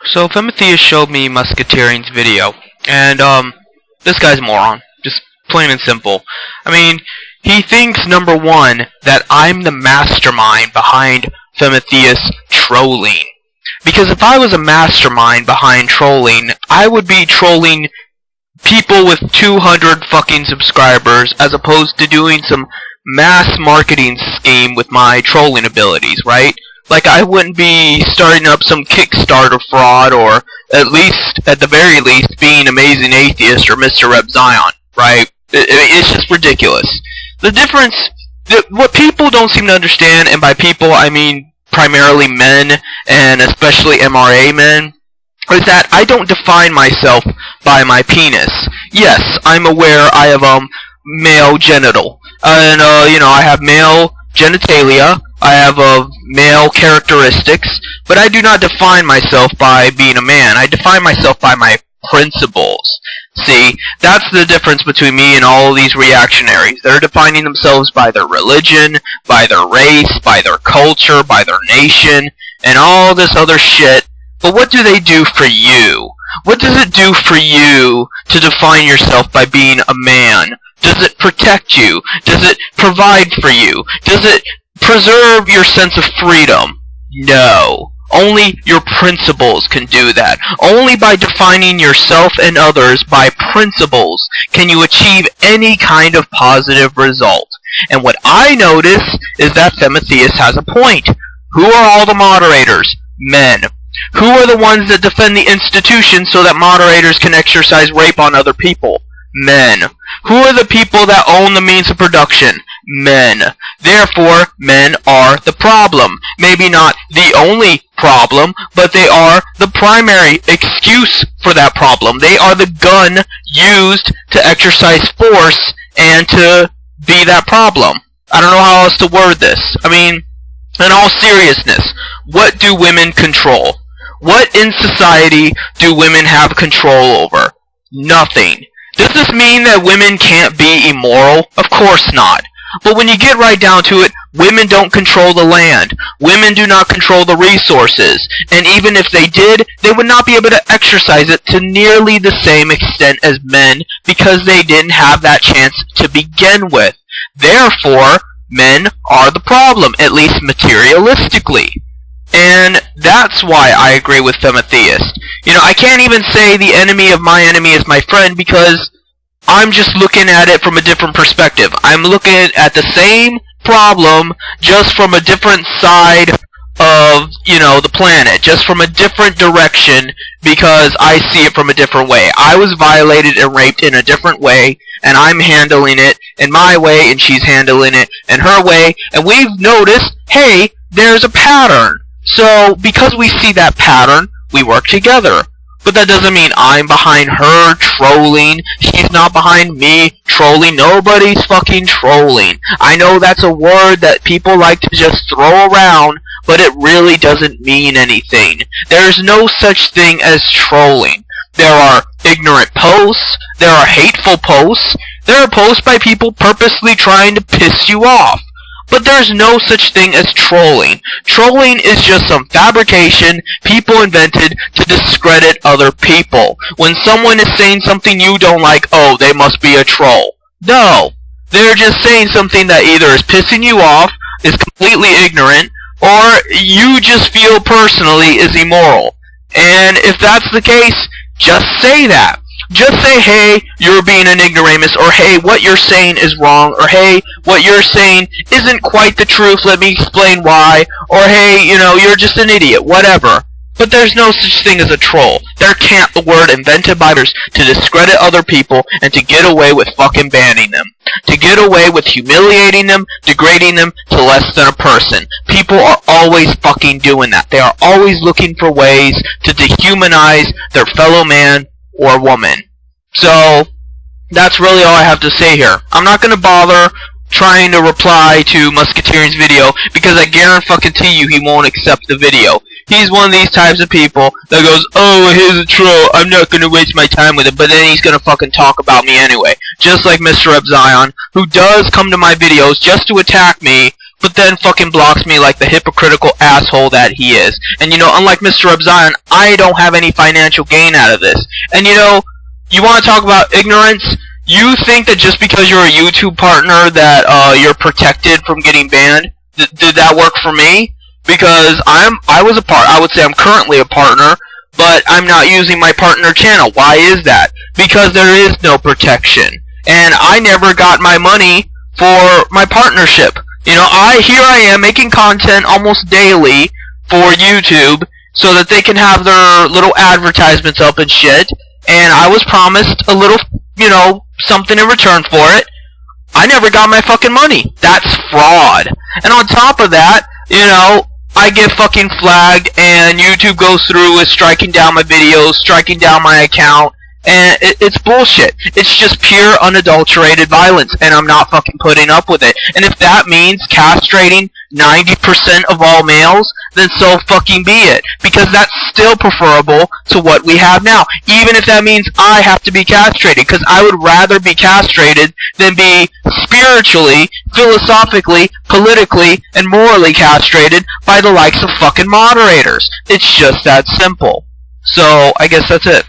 So Femitheus showed me Muskateering's video, and this guy's a moron. Just plain and simple. I mean, he thinks, number one, that I'm the mastermind behind Femitheus trolling. Because if I was a mastermind behind trolling, I would be trolling people with 200 fucking subscribers as opposed to doing some mass marketing scheme with my trolling abilities, right? Like, I wouldn't be starting up some Kickstarter fraud, or at the very least, being Amazing Atheist or Mr. Rep Zion, right? It's just ridiculous. The difference, what people don't seem to understand, and by people I mean primarily men, and especially MRA men, is that I don't define myself by my penis. Yes, I'm aware I have male genital, and I have male genitalia. I have male characteristics, but I do not define myself by being a man. I define myself by my principles. See, that's the difference between me and all of these reactionaries. They're defining themselves by their religion, by their race, by their culture, by their nation, and all this other shit. But what do they do for you? What does it do for you to define yourself by being a man? Does it protect you? Does it provide for you? Does it preserve your sense of freedom? No. Only your principles can do that. Only by defining yourself and others by principles can you achieve any kind of positive result. And what I notice is that Femitheus has a point. Who are all the moderators? Men. Who are the ones that defend the institution so that moderators can exercise rape on other people? Men. Who are the people that own the means of production? Men. Therefore, men are the problem. Maybe not the only problem, but they are the primary excuse for that problem. They are the gun used to exercise force and to be that problem. I don't know how else to word this. I mean, in all seriousness, what do women control? What in society do women have control over? Nothing. Does this mean that women can't be immoral? Of course not. But when you get right down to it, women don't control the land. Women do not control the resources. And even if they did, they would not be able to exercise it to nearly the same extent as men because they didn't have that chance to begin with. Therefore, men are the problem, at least materialistically. And that's why I agree with Femitheist. I can't even say the enemy of my enemy is my friend because I'm just looking at it from a different perspective. I'm looking at the same problem just from a different side of, the planet. Just from a different direction because I see it from a different way. I was violated and raped in a different way, and I'm handling it in my way, and she's handling it in her way. And we've noticed, hey, there's a pattern. So, because we see that pattern, we work together. But that doesn't mean I'm behind her trolling. She's not behind me trolling. Nobody's fucking trolling. I know that's a word that people like to just throw around, but it really doesn't mean anything. There's no such thing as trolling. There are ignorant posts. There are hateful posts. There are posts by people purposely trying to piss you off. But there's no such thing as trolling. Trolling is just some fabrication people invented to discredit other people. When someone is saying something you don't like, oh, they must be a troll. No. They're just saying something that either is pissing you off, is completely ignorant, or you just feel personally is immoral. And if that's the case, just say that. Just say, hey, you're being an ignoramus, or hey, what you're saying is wrong, or hey, what you're saying isn't quite the truth, let me explain why, or hey, you're just an idiot, whatever. But there's no such thing as a troll. There can't the word invented by others to discredit other people and to get away with fucking banning them. To get away with humiliating them, degrading them to less than a person. People are always fucking doing that. They are always looking for ways to dehumanize their fellow man or woman. So, that's really all I have to say here. I'm not going to bother trying to reply to Muskateering's video because I guarantee you he won't accept the video. He's one of these types of people that goes, oh, he's a troll, I'm not going to waste my time with it, but then he's going to fucking talk about me anyway. Just like Mr. Rep Zion, who does come to my videos just to attack me but then fucking blocks me like the hypocritical asshole that he is. And you know, unlike Mr. Zion, I don't have any financial gain out of this. And you know, you want to talk about ignorance? You think that just because you're a YouTube partner that you're protected from getting banned? Did that work for me? Because I would say I'm currently a partner, but I'm not using my partner channel. Why is that? Because there is no protection. And I never got my money for my partnership. You know, here I am making content almost daily for YouTube so that they can have their little advertisements up and shit. And I was promised a little, you know, something in return for it. I never got my fucking money. That's fraud. And on top of that, you know, I get fucking flagged and YouTube goes through with striking down my videos, striking down my account, and it's bullshit. It's just pure unadulterated violence, and I'm not fucking putting up with it. And if that means castrating 90% of all males, then so fucking be it. Because that's still preferable to what we have now. Even if that means I have to be castrated. Because I would rather be castrated than be spiritually, philosophically, politically, and morally castrated by the likes of fucking moderators. It's just that simple. So, I guess that's it.